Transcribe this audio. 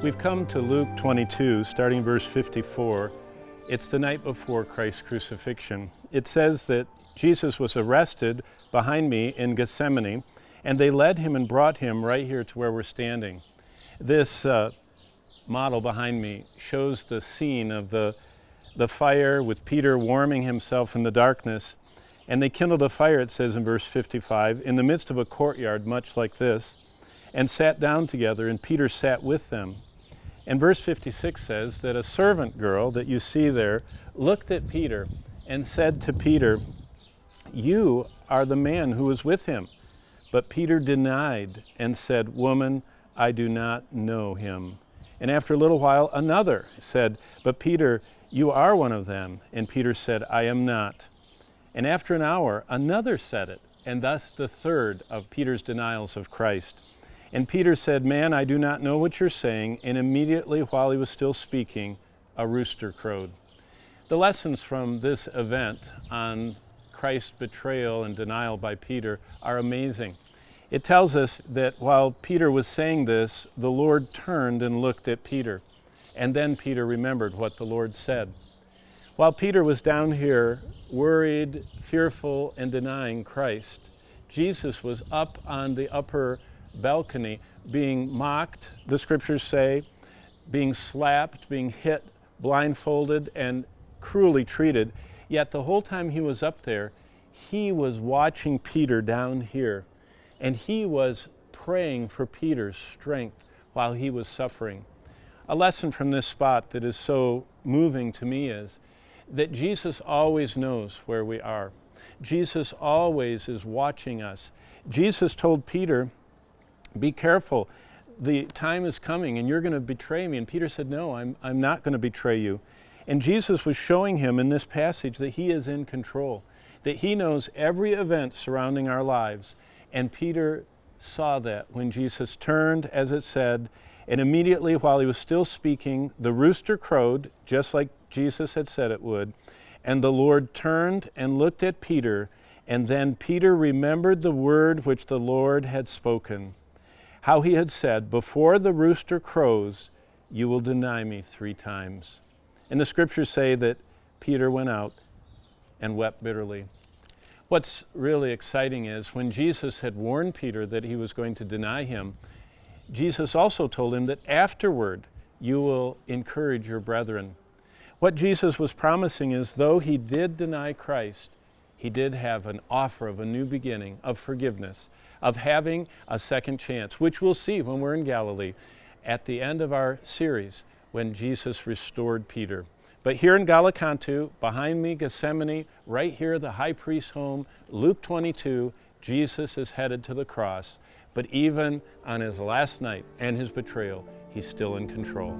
We've come to Luke 22, starting verse 54. It's the night before Christ's crucifixion. It says that Jesus was arrested behind me in Gethsemane, and they led him and brought him right here to where we're standing. This model behind me shows the scene of the fire with Peter warming himself in the darkness. And they kindled a fire, it says in verse 55, in the midst of a courtyard much like this, and sat down together, and Peter sat with them. And verse 56 says that a servant girl that you see there looked at Peter and said to Peter, "You are the man who was with him." But Peter denied and said, "Woman, I do not know him." And after a little while, another said, "But Peter, you are one of them." And Peter said, "I am not." And after an hour, another said it, and thus the third of Peter's denials of Christ. And Peter said, "Man, I do not know what you're saying." And immediately while he was still speaking, a rooster crowed. The lessons from this event on Christ's betrayal and denial by Peter are amazing. It tells us that while Peter was saying this, the Lord turned and looked at Peter. And then Peter remembered what the Lord said. While Peter was down here, worried, fearful, and denying Christ, Jesus was up on the upper balcony being mocked, the scriptures say, being slapped, being hit, blindfolded, and cruelly treated. Yet the whole time he was up there, he was watching Peter down here, and he was praying for Peter's strength while he was suffering. A lesson from this spot that is so moving to me is that Jesus always knows where we are. Jesus always is watching us. Jesus told Peter, "Be careful, the time is coming and you're going to betray me." And Peter said, "No, I'm not going to betray you." And Jesus was showing him in this passage that he is in control, that he knows every event surrounding our lives. And Peter saw that when Jesus turned, as it said, and immediately while he was still speaking, the rooster crowed, just like Jesus had said it would. And the Lord turned and looked at Peter, and then Peter remembered the word which the Lord had spoken, how he had said, "Before the rooster crows, you will deny me 3 times." And the scriptures say that Peter went out and wept bitterly. What's really exciting is when Jesus had warned Peter that he was going to deny him, Jesus also told him that afterward you will encourage your brethren. What Jesus was promising is, though he did deny Christ, he did have an offer of a new beginning, of forgiveness, of having a second chance, which we'll see when we're in Galilee at the end of our series when Jesus restored Peter. But here in Galakantu, behind me, Gethsemane, right here, the high priest's home, Luke 22, Jesus is headed to the cross. But even on his last night and his betrayal, he's still in control.